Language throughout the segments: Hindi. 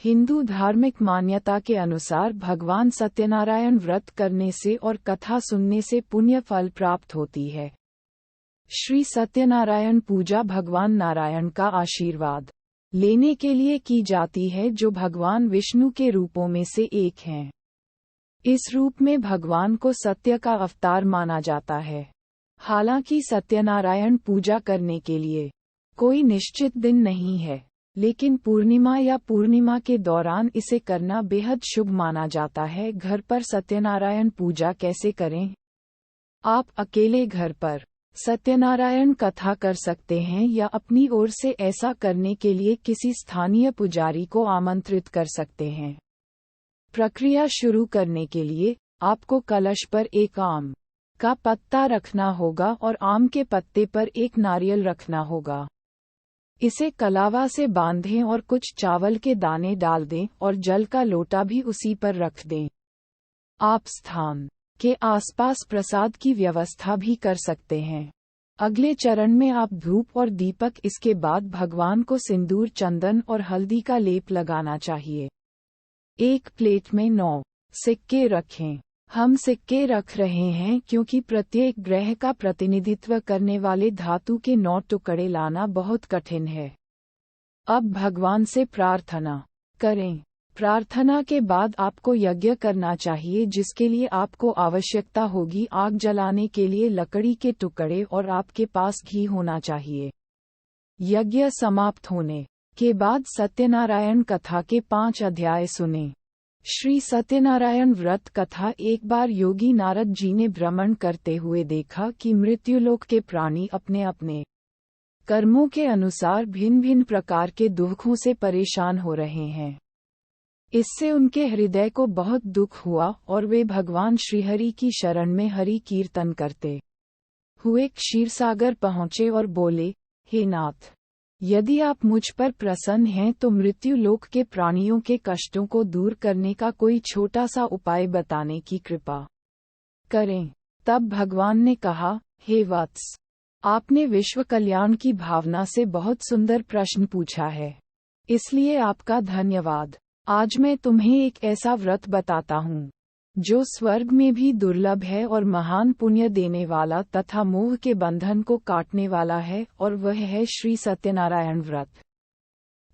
हिंदू धार्मिक मान्यता के अनुसार भगवान सत्यनारायण व्रत करने से और कथा सुनने से पुण्य फल प्राप्त होती है। श्री सत्यनारायण पूजा भगवान नारायण का आशीर्वाद लेने के लिए की जाती है, जो भगवान विष्णु के रूपों में से एक हैं। इस रूप में भगवान को सत्य का अवतार माना जाता है। हालांकि सत्यनारायण पूजा करने के लिए कोई निश्चित दिन नहीं है, लेकिन पूर्णिमा या पूर्णिमा के दौरान इसे करना बेहद शुभ माना जाता है। घर पर सत्यनारायण पूजा कैसे करें? आप अकेले घर पर सत्यनारायण कथा कर सकते हैं या अपनी ओर से ऐसा करने के लिए किसी स्थानीय पुजारी को आमंत्रित कर सकते हैं। प्रक्रिया शुरू करने के लिए आपको कलश पर एक आम का पत्ता रखना होगा और आम के पत्ते पर एक नारियल रखना होगा। इसे कलावा से बांधें और कुछ चावल के दाने डाल दें और जल का लोटा भी उसी पर रख दें। आप स्थान के आसपास प्रसाद की व्यवस्था भी कर सकते हैं। अगले चरण में आप धूप और दीपक, इसके बाद भगवान को सिंदूर, चंदन और हल्दी का लेप लगाना चाहिए। एक प्लेट में 9 सिक्के रखें। हम सिक्के रख रहे हैं क्योंकि प्रत्येक ग्रह का प्रतिनिधित्व करने वाले धातु के 9 टुकड़े लाना बहुत कठिन है। अब भगवान से प्रार्थना करें। प्रार्थना के बाद आपको यज्ञ करना चाहिए, जिसके लिए आपको आवश्यकता होगी आग जलाने के लिए लकड़ी के टुकड़े और आपके पास घी होना चाहिए। यज्ञ समाप्त होने के बाद सत्यनारायण कथा के 5 अध्याय सुनें। श्री सत्यनारायण व्रत कथा। एक बार योगी नारद जी ने भ्रमण करते हुए देखा कि मृत्युलोक के प्राणी अपने अपने कर्मों के अनुसार भिन्न भिन्न प्रकार के दुखों से परेशान हो रहे हैं। इससे उनके हृदय को बहुत दुख हुआ और वे भगवान श्रीहरि की शरण में हरि कीर्तन करते हुए क्षीरसागर पहुँचे और बोले, हे नाथ, यदि आप मुझ पर प्रसन्न हैं तो मृत्यु लोक के प्राणियों के कष्टों को दूर करने का कोई छोटा सा उपाय बताने की कृपा करें। तब भगवान ने कहा, हे वत्स, आपने विश्व कल्याण की भावना से बहुत सुंदर प्रश्न पूछा है, इसलिए आपका धन्यवाद। आज मैं तुम्हें एक ऐसा व्रत बताता हूँ जो स्वर्ग में भी दुर्लभ है और महान पुण्य देने वाला तथा मोह के बंधन को काटने वाला है, और वह है श्री सत्यनारायण व्रत।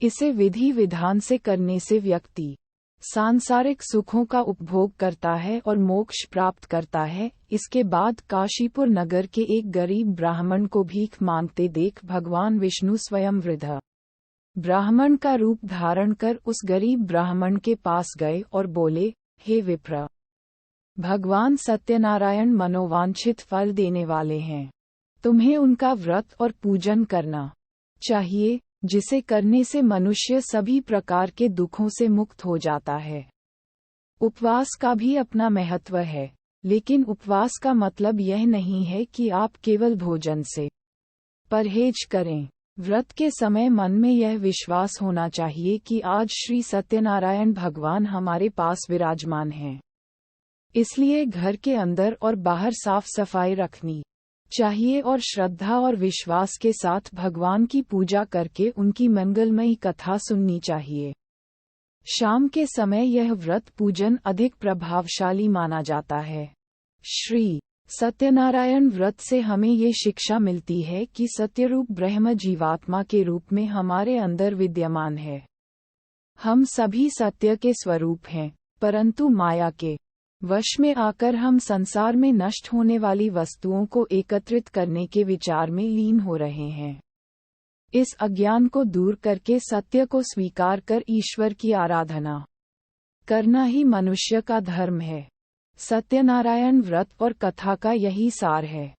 इसे विधि विधान से करने से व्यक्ति सांसारिक सुखों का उपभोग करता है और मोक्ष प्राप्त करता है। इसके बाद काशीपुर नगर के एक गरीब ब्राह्मण को भीख मांगते देख भगवान विष्णु स्वयं वृद्ध ब्राह्मण का रूप धारण कर उस गरीब ब्राह्मण के पास गए और बोले, हे विप्र, भगवान सत्यनारायण मनोवांछित फल देने वाले हैं। तुम्हें उनका व्रत और पूजन करना चाहिए, जिसे करने से मनुष्य सभी प्रकार के दुखों से मुक्त हो जाता है। उपवास का भी अपना महत्व है, लेकिन उपवास का मतलब यह नहीं है कि आप केवल भोजन से परहेज करें। व्रत के समय मन में यह विश्वास होना चाहिए कि आज श्री सत्यनारायण भगवान हमारे पास विराजमान हैं। इसलिए घर के अंदर और बाहर साफ सफाई रखनी चाहिए और श्रद्धा और विश्वास के साथ भगवान की पूजा करके उनकी मंगलमयी कथा सुननी चाहिए। शाम के समय यह व्रत पूजन अधिक प्रभावशाली माना जाता है। श्री सत्यनारायण व्रत से हमें ये शिक्षा मिलती है कि सत्यरूप ब्रह्म जीवात्मा के रूप में हमारे अंदर विद्यमान है। हम सभी सत्य के स्वरूप हैं, परंतु माया के वश में आकर हम संसार में नष्ट होने वाली वस्तुओं को एकत्रित करने के विचार में लीन हो रहे हैं। इस अज्ञान को दूर करके सत्य को स्वीकार कर ईश्वर की आराधना करना ही मनुष्य का धर्म है। सत्यनारायण व्रत और कथा का यही सार है।